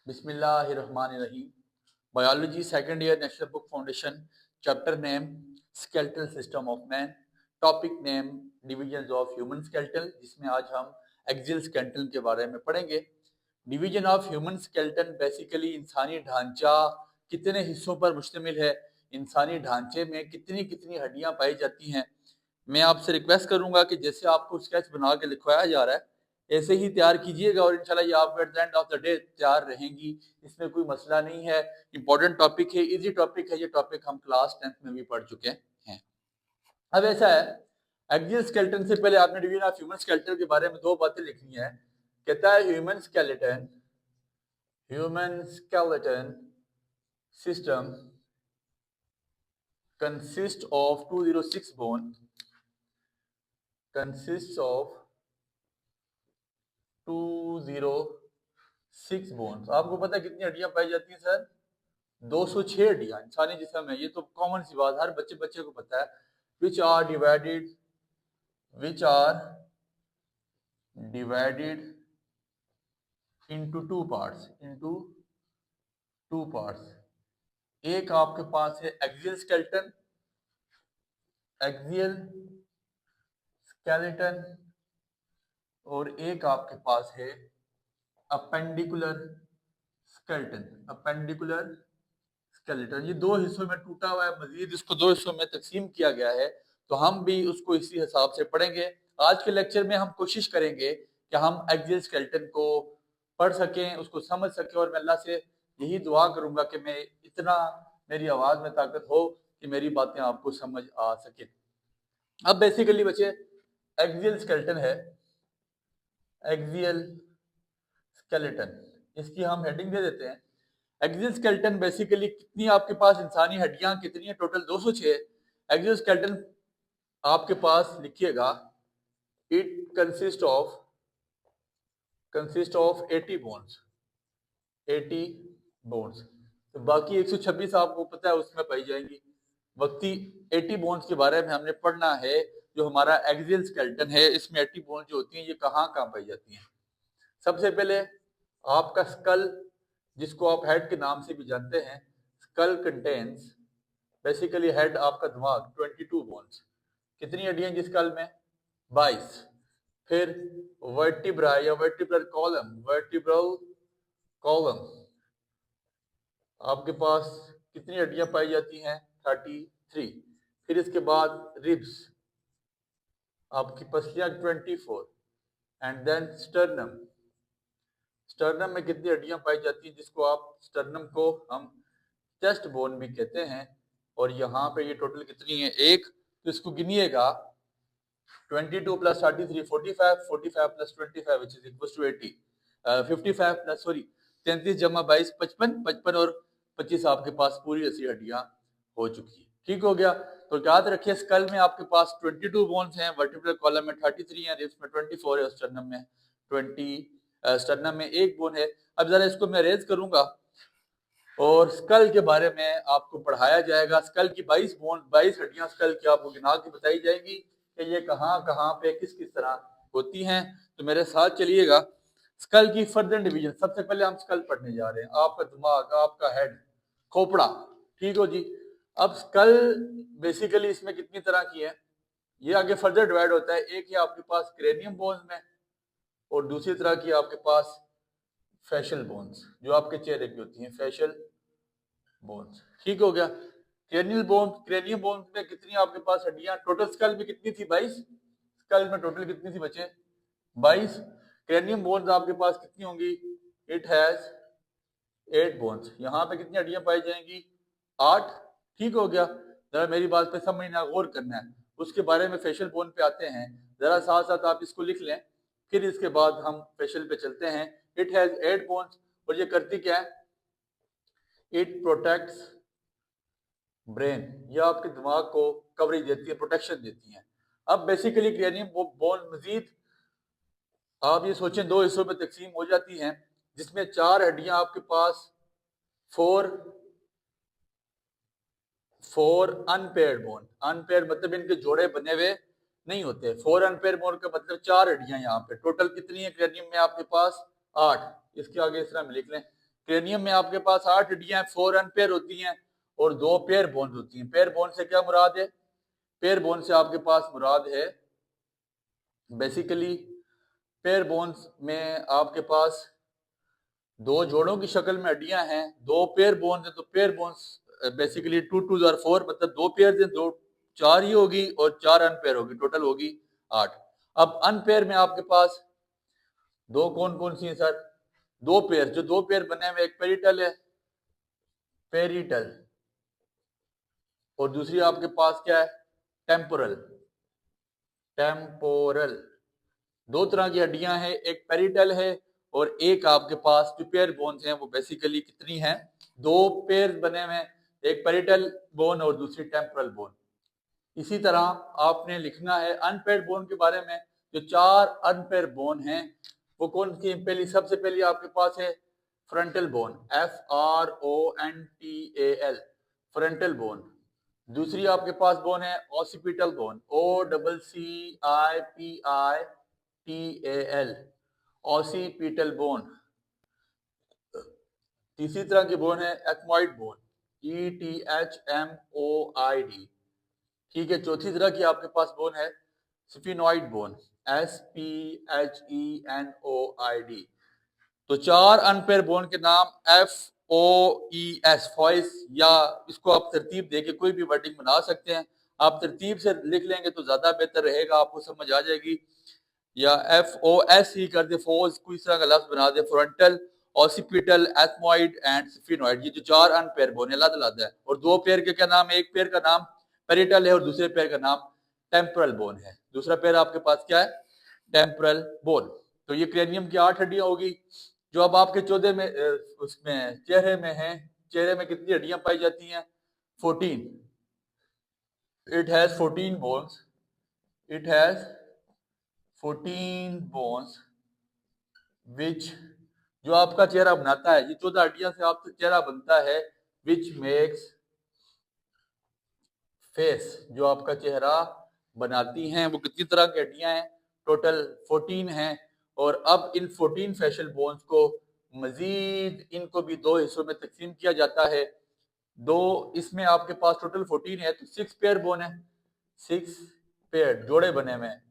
बिस्मिल्लाहिर्रहमानिर्रहीम। Biology second year national book foundation. Chapter name skeletal system of man. Topic name divisions of human skeleton, जिसमें आज हम axial skeleton के बारे में पढ़ेंगे। Division of human skeleton basically इंसानी ढांचा कितने हिस्सों पर मुश्तमिल है, इंसानी ढांचे में कितनी कितनी हड्डियां पाई जाती हैं। मैं आपसे रिक्वेस्ट करूंगा कि जैसे आपको स्केच बना के लिखवाया जा रहा है ऐसे ही तैयार कीजिएगा और इंशाल्लाह ये आपको at the end of the day तैयार रहेंगी। इसमें कोई मसला नहीं है, इंपॉर्टेंट टॉपिक है, इजी टॉपिक है। ये टॉपिक हम क्लास 10th में भी पढ़ चुके हैं। अब ऐसा है, एक्सियल स्केलेटन से पहले आपने डिवीजन ऑफ ह्यूमन स्केलेटन के बारे में दो बातें लिखनी है। कहता है human skeleton system consists of 206 bone, consists of 206 bones। आपको पता है कितनी हड्डियां पाई जाती हैं सर? 206 हड्डियां इंसानी जिस्म में। ये तो कॉमन सी बात, हर बच्चे को पता है। which are divided into two parts, एक आपके पास है एक्सियल स्केलेटन और एक आपके पास है अपेंडिकुलर स्केलेटन। ये दो हिस्सों में टूटा हुआ है, मजीद इसको दो हिस्सों में तकसीम किया गया है, तो हम भी उसको इसी हिसाब से पढ़ेंगे। आज के लेक्चर में हम कोशिश करेंगे कि हम एक्सियल स्केलेटन को पढ़ सकें, उसको समझ सकें, और मैं अल्लाह से यही दुआ करूंगा कि मैं इतना मेरी आवाज में ताकत हो कि मेरी बातें आपको समझ आ सके। अब बेसिकली बच्चे एक्सियल स्केलेटन है, एक्सियल स्केलेटन, इसकी हम हेडिंग दे देते हैं। एक्सियल स्केलेटन बेसिकली कितनी आपके पास इंसानी हड्डियां कितनी है? टोटल 206। एक्सियल स्केलेटन आपके पास लिखिएगा, it consist of 80 bones, 80 bones. तो बाकी 126 आपको पता है उसमें पाई जाएंगी। वक्ती 80 बोन्स के बारे में हमने पढ़ना है। जो हमारा एक्सियल स्केलेटन है इसमें 80 बोन्स जो होती हैं ये कहाँ कहाँ पाई जाती हैं। सबसे पहले आपका स्कल, जिसको आप हेड के नाम से भी जानते हैं। स्कल कंटेन्स, बेसिकली हेड आपका दिमाग, 22 बोन्स। कितनी हड्डियां जी स्कल में? 22। फिर वर्टिब्रा या वर्टिब्रल कॉलम आपके पास कितनी हड्डियां पाई जाती हैं? 33। फिर इसके बाद रिब्स, आपकी पसलियां 24। एंड देन स्टर्नम में कितनी हड्डियां पाई जाती हैं, जिसको आप स्टर्नम को हम चेस्ट बोन भी कहते हैं। और यहाँ पे ये टोटल कितनी है? एक। तो इसको गिनिएगा, 22 plus 33 45, 45 plus 25 which is equals to 80, 55 plus 33 जमा 22 55, 55 और 25 आपके पास पूरी 80 हड्डियां हो चुकी है। ठीक हो गया। तो याद रखिए स्कल में आपके पास 22 बोन्स हैं, वर्टिब्रल कॉलम में 33 है, रिब्स में 24 है, स्टर्नम में 20, स्टर्नम में एक बोन है। अब जरा इसको मैं रेज करूंगा और स्कल के बारे में आपको पढ़ाया जाएगा। स्कल की 22 हड्डियां स्कल की आपको गिना के बताई जाएगी कि ये कहाँ कहाँ पे किस किस तरह होती हैं। तो मेरे साथ चलिएगा। स्कल की फर्दर डिवीजन, सबसे पहले हम स्कल पढ़ने जा रहे हैं। आपका दिमाग, आपका हेड, खोपड़ा, ठीक हो जी। अब स्कल बेसिकली इसमें कितनी तरह की है, ये आगे फर्दर डिवाइड होता है। एक है आपके पास क्रेनियम बोन्स में, और दूसरी तरह की आपके पास फेशियल बोन्स, जो आपके चेहरे की होती हैं, फेशियल बोन्स। ठीक हो गया। क्रेनियम बोन्स में कितनी आपके पास हड्डियां? टोटल स्कल में कितनी थी? 22। स्कल में टोटल कितनी थी बच्चे? 22। क्रेनियम बोन्स आपके पास कितनी होंगी? It has 8 bones. यहाँ पे कितनी हड्डियां पाई जाएंगी? 8। ठीक हो गया। जरा मेरी बात पे समझना, गौर करना है। उसके बारे में फेशियल बोन पे आते हैं, जरा साथ साथ आप इसको लिख लें, फिर इसके बाद हम फेशियल पे चलते हैं। इट हैज 8 बोन्स, और ये करती क्या है? इट प्रोटेक्ट्स ब्रेन, ये आपके दिमाग को कवरेज देती है, प्रोटेक्शन देती है। अब बेसिकली क्रेनियम बोन मजीद आप ये सोचें दो हिस्सों में तकसीम हो जाती हैं, जिसमें 4 हड्डियां आपके पास, फोर अनपेयर्ड बोन। अनपेयर्ड मतलब इनके जोड़े बने हुए नहीं होते। 4 अनपेयर्ड बोन का मतलब 4 हड्डियां। यहाँ पे टोटल कितनी है क्रेनियम में आपके पास? 8। इसके आगे इस तरह में लिख लें, क्रेनियम में आपके पास 8 हड्डियां 4 अनपेयर होती हैं और 2 पेयर बोन्स होती हैं। पेयर बोन से क्या मुराद है? पेयर बोन से आपके पास मुराद है बेसिकली पेयर बोन्स में आपके पास 2 जोड़ों की शक्ल में हड्डियां हैं, 2 पेयर बोन्स हैं, तो पेयर बोन्स बेसिकली 2 2 आर 4, मतलब 2 पेयर हैं, 2 4 ही होगी और 4 अनपेयर होगी, टोटल होगी 8। अब अनपेयर में आपके पास 2 कौन कौन सी हैं सर? 2 पेयर, जो 2 पेयर बने हुए, एक पेरिटल है, पेरिटल, और दूसरी आपके पास क्या है? टेम्पोरल। टेम्पोरल, 2 तरह की हड्डियां हैं, एक पेरिटल है और एक आपके पास जो पेयर बोन्स हैं वो बेसिकली कितनी हैं? 2 पेयर बने हुए हैं, एक पेरिटल बोन और दूसरी टेम्पोरल बोन। इसी तरह आपने लिखना है अनपेयर्ड बोन के बारे में। जो 4 अनपेयर्ड बोन हैं वो कौन सी? पहली, सबसे पहली आपके पास है frontal bone, FRONTAL, frontal bone. दूसरी आपके पास बोन है occipital bone, OCCIPITAL, occipital bone. तीसरी तरह की बोन है एथमॉइड बोन, ETHMOID। ठीक है। चौथी तरह की आपके पास बोन है स्फिनोइड बोन, SPHENOID। तो 4 अनपेयर बोन के नाम FOES, फॉइस, या इसको आप तरतीब देके कोई भी वर्डिंग बना सकते हैं। आप तरतीब से लिख लेंगे तो ज्यादा बेहतर रहेगा, आपको समझ आ जाएगी। या FOS ही कर दे, फोस, कोई तरह का लफ्ज बना दे, frontal, occipital, ethmoid and sphenoid. ये जो 4 अनपेयर बोन है, अलग-अलग है। और 2 पेयर के क्या नाम है? एक पेयर का नाम पेरिटल है और दूसरे पेयर का नाम टेम्पोरल बोन है। दूसरा पेयर आपके पास क्या है? Temporal bone. तो ये क्रेनियम की 8 हड्डियां होगी। जो अब आपके 14 में उसमें चेहरे में है, चेहरे में कितनी हड्डियां पाई जाती हैं? 14। It has 14 bones, it has 14 bones which, जो आपका चेहरा बनाता है, ये 14 हड्डियां से आपका चेहरा बनता है, विच मेक्स फेस, जो आपका चेहरा बनाती हैं। वो कितनी तरह की हड्डियां हैं? टोटल 14 हैं। और अब इन 14 फेशियल बोन्स को मजीद इनको भी 2 हिस्सों में तकसीम किया जाता है। 2 इसमें आपके पास टोटल 14 है तो 6 पेयर बोन है, 6 पेयर जोड़े बने हुए हैं।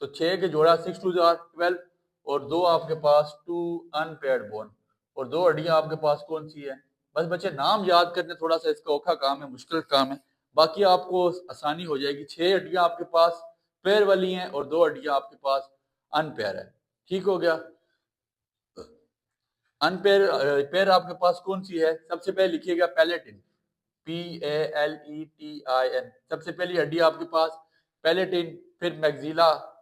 तो 6 के जोड़ा 6 2 12, और 2 आपके पास 2 अनपेयर्ड बोन, और 2 हड्डियां आपके पास कौन सी है? बस बच्चे नाम याद करने, थोड़ा सा इसका औखा काम है, मुश्किल काम है, बाकी आपको आसानी हो जाएगी। 6 हड्डियां आपके पास पेयर वाली हैं और 2 हड्डियां आपके पास अनपेयर है। ठीक हो गया। अनपेयर पेयर आपके पास कौन सी है? सबसे पहले लिखिएगा पैलेटिन, PALETIN, सबसे पहली हड्डी आपके पास पैलेटिन। फिर maxilla,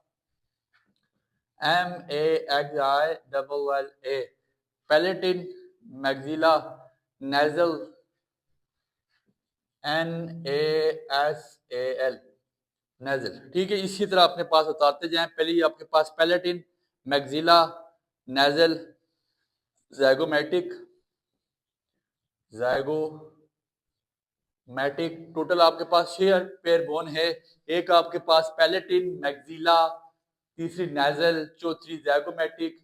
MAXILLA, palatine, maxilla, nasal, NASAL, nasal. ठीक है। इसी तरह अपने पास उतारते जाएं। पहले आपके पास palatine, maxilla, nasal, zygomatic, zygomatic, total आपके पास 6 पेयर बोन है। एक आपके पास पैलेटिन, मैक्सिला, तीसरी नेजल, चौथी ज़ाइगोमैटिक,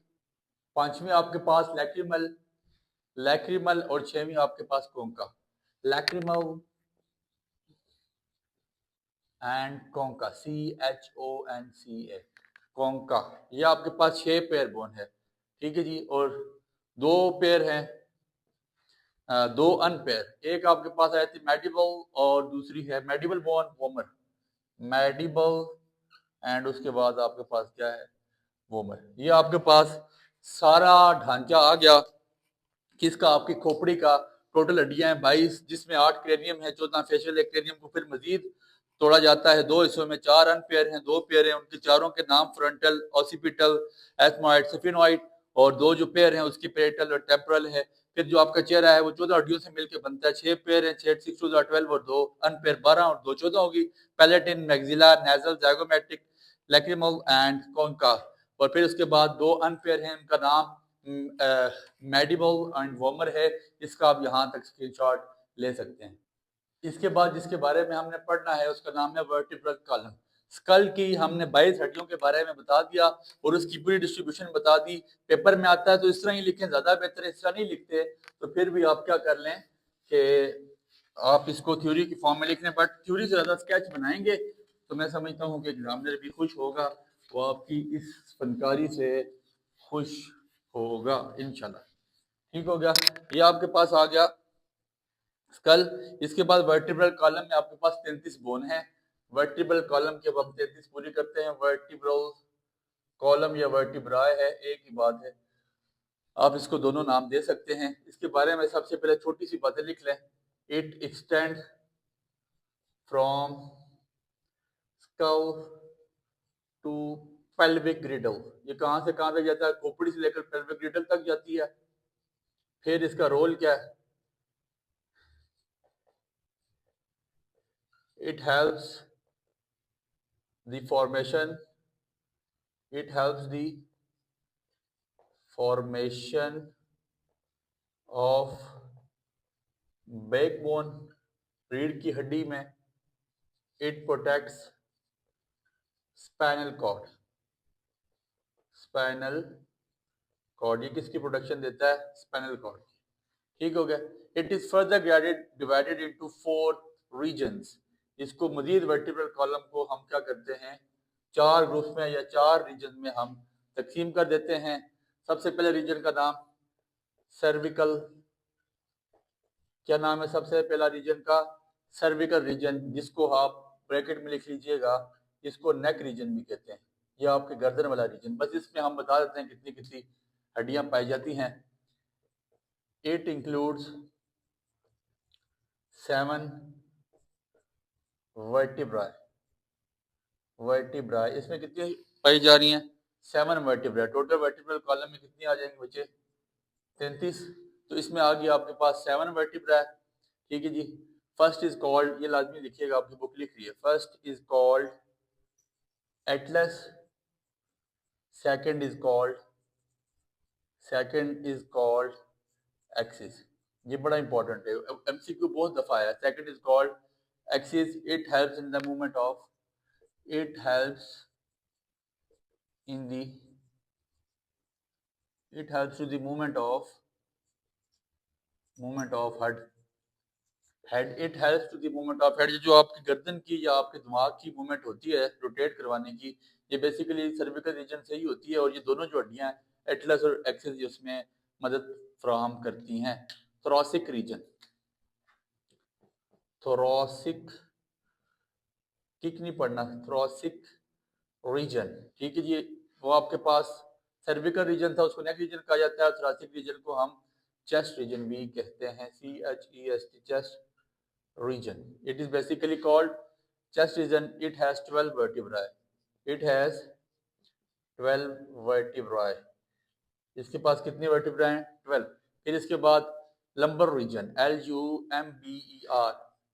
पांचवी आपके पास लैक्रिमल, लैक्रिमल, और 6वीं आपके पास concha, lacrimal and concha, CHONCA, concha. ये आपके पास 6 पेयर बोन है। ठीक है जी। और 2 पेयर हैं, 2 अनपेयर। एक आपके पास आई थी मेडिबल और दूसरी है medieval bone vomer, medieval, and उसके बाद आपके पास क्या है? वोमर। ये आपके पास सारा ढांचा आ गया किसका? आपकी खोपड़ी का। टोटल हड्डियां हैं 22, जिसमें 8 क्रेनियम है, 14 फेशियल है। क्रेनियम को फिर मजीद तोड़ा जाता है 2 हिस्सों में। 4 अनपेयर हैं, 2 पेयर हैं, उनके चारों के नाम फ्रंटल, ऑसिपिटल, एथमॉइड, स्फिनोइड, और 2 जो पेयर हैं उसकी पेरिटल और टेम्पोरल है। फिर जो आपका चेहरा है वो 14 हड्डियों से मिलकर बनता है। 6 पेयर हैं, 6 6 2 12, और 2 अनपेयर 12 और 2 14 होगी। Palatine, maxilla, nasal, zygomatic, lacrimal and concha. और फिर उसके बाद 2 अनपेयर हैं, उनका नाम मेडिबल एंड वोमर है। इसका आप यहाँ तक स्क्रीनशॉट ले सकते हैं। इसके बाद जिसके बारे में हमने पढ़ना है उसका नाम है वर्टिब्रल कॉलम। स्कल की हमने 22 हड्डियों के बारे में बता दिया और उसकी पूरी डिस्ट्रीब्यूशन बता दी। पेपर में आता है तो इस तरह ही लिखें, ज्यादा बेहतर है, इस तरह नहीं लिखते तो फिर भी आप क्या कर लें कि आप इसको थ्योरी की फॉर्म में लिख लें, बट थ्योरी से ज्यादा स्केच बनाएंगे तो मैं समझता हूँ कि एग्जामिनर भी खुश होगा, वो आपकी इस फनकारी से खुश होगा इंशाल्लाह। ठीक हो गया, ये आपके पास आ गया स्कल। इसके बाद वर्टिब्रल कॉलम में आपके पास 33 बोन है। वर्टिब्रल कॉलम के अब हम 33 पूरी करते हैं। वर्टिब्रल कॉलम या वर्टिब्राय है, एक ही बात है, आप इसको दोनों नाम दे सकते हैं। इसके बारे में सबसे पहले छोटी सी बातें लिख लें। It extend from skull to pelvic girdle, ये कहां से कहां तक जाता है, खोपड़ी से लेकर पेल्विक ग्रिडल तक जाती है। फिर इसका रोल क्या है, it helps the formation, it helps the formation of backbone, रीढ़ की हड्डी में। It protects spinal cord, spinal cord, ये किसकी प्रोटेक्शन देता है, स्पाइनल कॉर्ड की। ठीक हो गया। It is further divided into 4 regions, इसको मजीद वर्टिब्रल कॉलम को हम क्या करते हैं, 4 ग्रुप्स में या 4 रीजन में हम तकसीम कर देते हैं। सबसे पहले रीजन का नाम सर्विकल, क्या नाम है सबसे पहला रीजन का, सर्विकल रीजन, जिसको आप ब्रैकेट में लिख लीजिएगा, इसको नेक रीजन भी कहते हैं, ये आपके गर्दन वाला रीजन। बस इसमें हम बता देते हैं कितनी कितनी हड्डियां पाई जाती हैं। इट इंक्लूड्स 7 वर्टिब्राई, वर्टिब्राई इसमें कितनी पाई जा रही हैं, 7 वर्टिब्राई। टोटल वर्टिब्रल कॉलम में कितनी आ जाएंगे बच्चे, 33। तो इसमें आ गया आपके पास 7 वर्टिब्राई। ठीक है जी। फर्स्ट इज कॉल्ड, ये लाजमी लिखिएगा, आपकी बुक लिख रही है, first is called atlas, second is called axis. ये बड़ा इंपॉर्टेंट है, एमसीक्यू बहुत दफा आया। Second is called axis, it helps in the movement of, it helps in the, it helps to the movement of head, it helps to the movement of head. जो आपकी गर्दन की या आपके दिमाग की मूवमेंट होती है रोटेट करवाने की, ये बेसिकली सर्विकल रीजन से ही होती है, और ये दोनों जो हड्डियां हैं एटलस और एक्सिस उसमें मदद फराहम करती हैं। थोरैसिक रीजन, थोरैसिक किक नहीं पढ़ना, थोरैसिक रीजन। ठीक है जी। वो आपके पास सर्विकल रीजन था, उसको नेक रीजन कहा जाता है। थोरैसिक रीजन को हम चेस्ट रीजन भी कहते हैं, CHEST, chest region. It is basically called chest region. It has 12 vertebrae. It has 12 vertebrae. इसके पास कितने वर्टिब्रा हैं, 12। फिर इसके बाद lumbar region, LUMBER,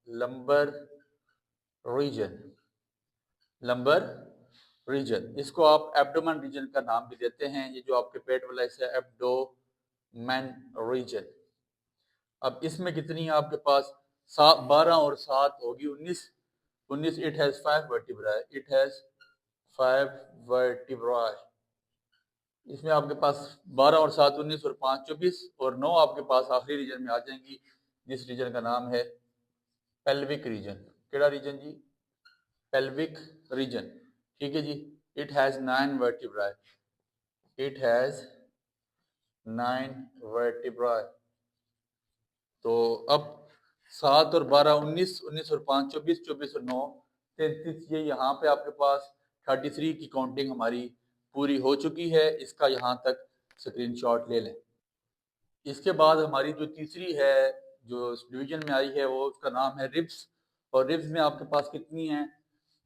lumbar region, lumbar region, इसको आप एब्डोमेन रीजन का नाम भी देते हैं। ये जो आपके पेट वाला हिस्सा है, एब्डोमेन रीजन। अब इसमें कितनी है आपके पास, 12 और 7 होगी 19। It has 5 vertebrae, it has 5 vertebrae. इसमें आपके पास 12 और 7 19 और 5 24 और 9 आपके पास आखिरी रीजन में आ जाएंगी, जिस रीजन का नाम है पेल्विक रीजन। केड़ा रीजन जी, पेल्विक रीजन। ठीक है जी। It has 9 vertebrae, it has 9 vertebrae. तो अब 7 और 12 19, 19 और 5 24, 24 और 9 33, ये यहाँ पे आपके पास 33 की काउंटिंग हमारी पूरी हो चुकी है। इसका यहाँ तक स्क्रीनशॉट ले लें। इसके बाद हमारी जो तीसरी है जो डिवीजन में आई है, वो उसका नाम है रिब्स। और रिब्स में आपके पास कितनी हैं,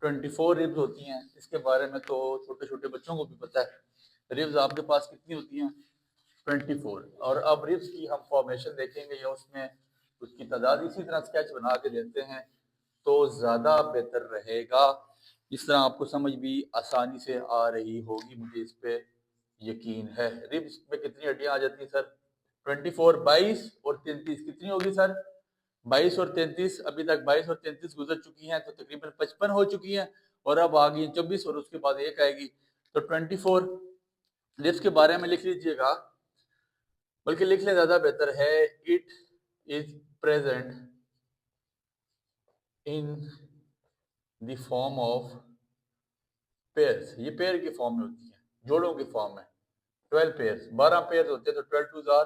24 रिब्स होती हैं। इसके बारे में तो छोटे छोटे बच्चों को भी पता है। रिब्स आपके पास कितनी होती हैं, 24। और अब रिब्स की हम फॉर्मेशन देखेंगे या उसमें उसकी तादाद इसी तरह स्केच बना के देते हैं तो ज़्यादा बेहतर रहेगा। इस तरह आपको समझ भी आसानी से आ रही होगी, मुझे इस पे यकीन है। रिब्स में कितनी हड्डियां आ जाती हैं सर, 24, 22 और 33 कितनी होगी सर, 22 और 33। अभी तक 22 और 33 गुजर चुकी हैं, तो तकरीबन 55 हो चुकी हैं। और अब आ गई 24 और उसके बाद एक आएगी, तो 24 रिब्स के बारे में लिख लीजिएगा, बल्कि लिख ले ज्यादा बेहतर है, it is present in the form of pairs. ये पेयर की फॉर्म में होती है, जोड़ों की फॉर्म में। 12 पेयर्स, 12 पेयर्स होते हैं, तो 12 टू जार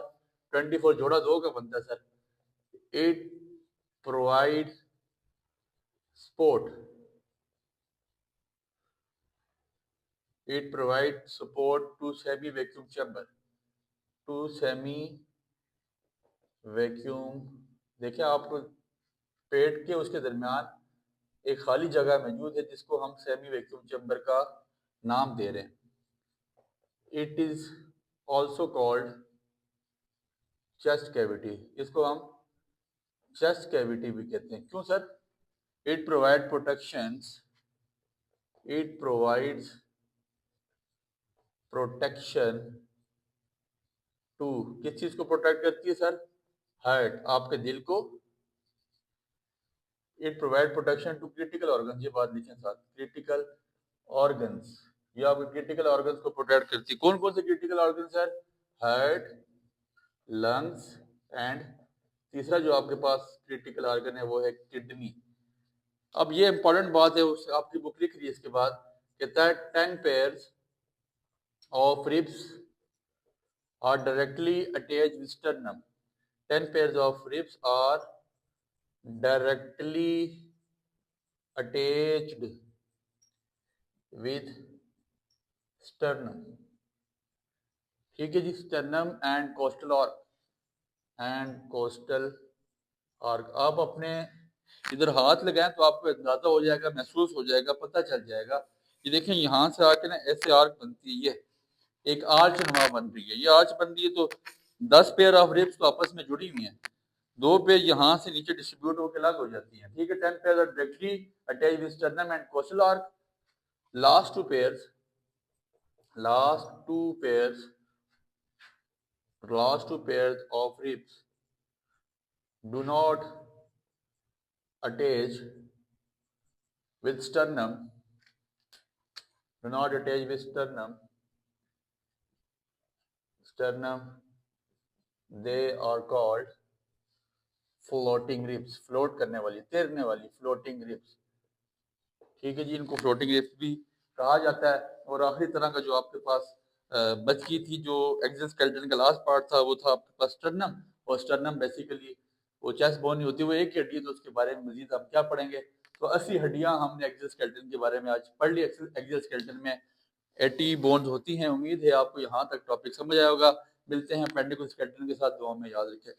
24, जोड़ा 2 का बनता है sir. It provide support, it provide support to semi vacuum chamber, to semi vacuum. देखिए आपको पेट के उसके दरमियान एक खाली जगह मौजूद है जिसको हम सेमी वैक्यूम चैम्बर का नाम दे रहे हैं। It is also called chest cavity, इसको हम चेस्ट कैविटी भी कहते हैं। क्यों sir? It provide protections, it provides protection to, किस चीज को प्रोटेक्ट करती है सर? हार्ट, आपके दिल को। It provide protection to critical organ, ये बात लिखें साथ, क्रिटिकल ऑर्गन्स, ये आपके क्रिटिकल ऑर्गन्स को प्रोटेक्ट करती है। कौन कौन से critical organ sir? Heart, lungs and तीसरा जो आपके पास क्रिटिकल ऑर्गन है वो है किडनी। अब ये इंपॉर्टेंट बात है, उस आपकी बुक लिख रही है इसके बाद, कहता है 10 pairs of ribs are directly attached with sternum. 10 pairs of ribs are directly attached with sternum. ठीक है जी, sternum and coastal arc। आप अपने इधर हाथ लगाएं तो आपको अंदाजा हो जाएगा, महसूस हो जाएगा, पता चल जाएगा। ये देखें यहाँ से आके ना ऐसे आर्क बनती है, ये एक आर्च नुमा बन रही है, ये आर्च बन रही है। तो 10 पेयर ऑफ रिब्स तो आपस में जुड़ी हुई हैं, 2 पेयर यहाँ से नीचे डिस्ट्रीब्यूट होकर अलग हो जाती हैं। ठीक है, 10 pair are directly attached with sternum and costal arc. Last two pairs of ribs do not attach with sternum, they are called floating ribs, float करने वाली, तैरने वाली फ्लोटिंग रिब्स। ठीक है जी, इनको फ्लोटिंग रिब्स भी कहा जाता है। और आखिरी तरह का जो आपके पास बच गई थी, जो एक्सोस्केलेटन का लास्ट पार्ट था, वो था आपके पास स्टर्नम। और स्टर्नम बेसिकली वो चेस्ट बोन नहीं होती, वो एक ही हड्डी है, तो उसके बारे में मजीद हम क्या पढ़ेंगे। तो 80 हड्डियां हमने एक्सोस्केलेटन के बारे में आज पढ़ ली। एक्सोस्केलेटन में 80 बोन्स होती हैं। उम्मीद है आपको यहाँ तक टॉपिक समझ आया होगा। मिलते हैं पेंडिकुलर स्केलेटन के साथ, दुआ में याद रखें।